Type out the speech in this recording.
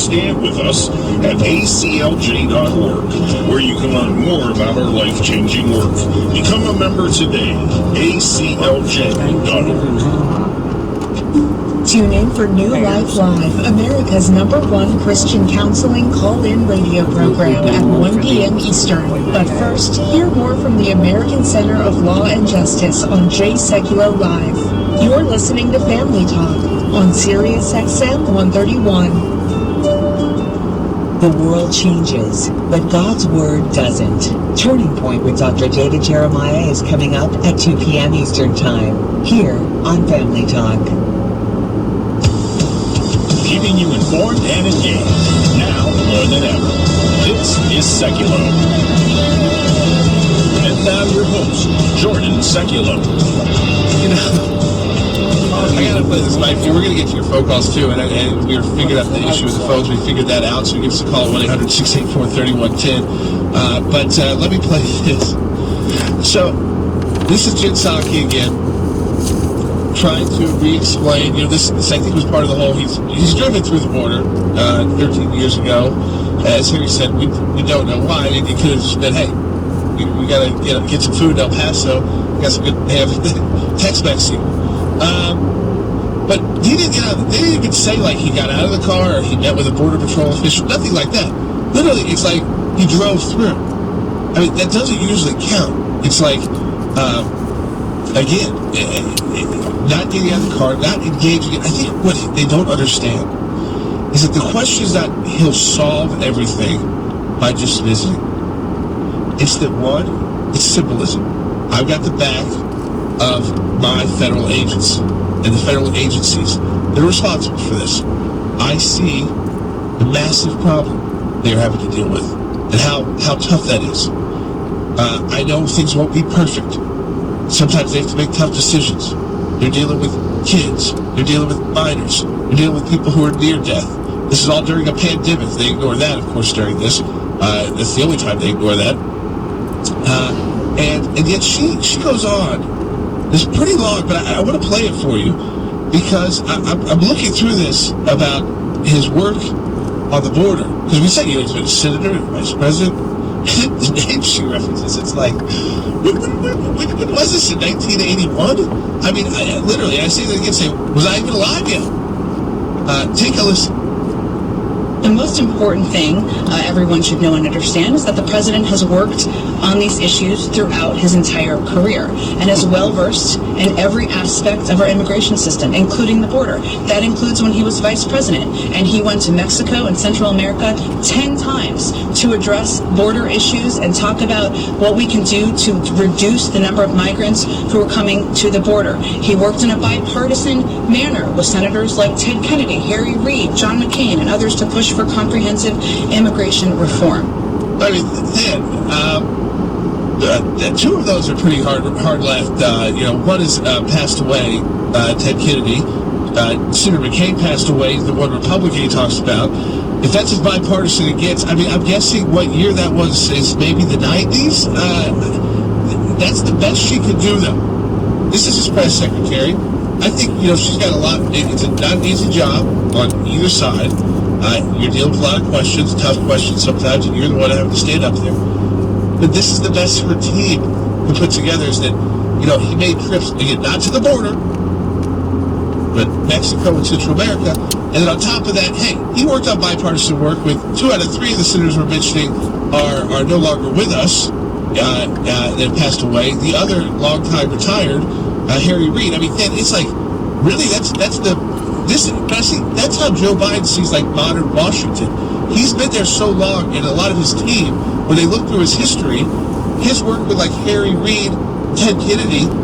stand with us at aclj.org, where you can learn more about our life-changing work. Become a member today. aclj.org. Tune in for New Life Live, America's #1 Christian counseling call-in radio program at 1 p.m. Eastern. But first, hear more from the American Center of Law and Justice on J Seculo Live. You're listening to Family Talk on Sirius XM 131. The world changes, but God's Word doesn't. Turning Point with Dr. David Jeremiah is coming up at 2 p.m. Eastern Time, here on Family Talk. Keeping you informed and engaged, now more than ever. This is Seculo. And now your host, Jordan Seculo. You know, I gotta play this live here. We're gonna get to your phone calls too, and we figured out the issue with the phones. We figured that out, so give us a call, 1-800-684-3110. But let me play this. So, this is Jen Psaki again, trying to re-explain, this I think was part of the whole, he's driven through the border 13 years ago. As Harry said, we don't know why. It could have just been, hey, we gotta get some food in El Paso, we got some good Tex-Mex here. But he didn't get out, they didn't even say like he got out of the car or he met with a Border Patrol official, nothing like that. Literally, it's like he drove through. I mean, that doesn't usually count. It's like, again, not getting out of the car, not engaging. I think what they don't understand is that the question is not he'll solve everything by just visiting. It's that one, it's symbolism. I've got the back of my federal agents and the federal agencies that are responsible for this. I see the massive problem they're having to deal with and how tough that is. I know things won't be perfect. Sometimes they have to make tough decisions. They're dealing with kids. They're dealing with minors. They're dealing with people who are near death. This is all during a pandemic. They ignore that, of course, during this. That's the only time they ignore that. And yet she goes on. It's pretty long, but I want to play it for you because I'm looking through this about his work on the border. Because we said he's been a senator and vice president. The name she references, it's like, when was this, in 1981? I mean, literally, I say that again, was I even alive yet? Take a listen. The most important thing everyone should know and understand is that the president has worked on these issues throughout his entire career and is well-versed in every aspect of our immigration system, including the border. That includes when he was vice president, and he went to Mexico and Central America 10 times to address border issues and talk about what we can do to reduce the number of migrants who are coming to the border. He worked in a bipartisan manner with senators like Ted Kennedy, Harry Reid, John McCain, and others to push for comprehensive immigration reform. I mean, two of those are pretty hard left. One is passed away, Ted Kennedy. Senator McCain passed away, the one Republican he talks about. If that's as bipartisan it gets, I mean, I'm guessing what year that was is maybe the 90s. That's the best she could do, though. This is his press secretary. I think, she's got a lot. It's not an easy job on either side. You're dealing with a lot of questions, tough questions sometimes, and you're the one having to stand up there. But this is the best her team can put together is that, he made trips, again, not to the border, but Mexico and Central America. And then on top of that, hey, he worked on bipartisan work with 2 out of 3 of the senators we're mentioning are no longer with us. That passed away. The other longtime retired, Harry Reid. I mean, it's like, really, that's how Joe Biden sees like modern Washington. He's been there so long, and a lot of his team, when they look through his history, his work with like Harry Reid, Ted Kennedy,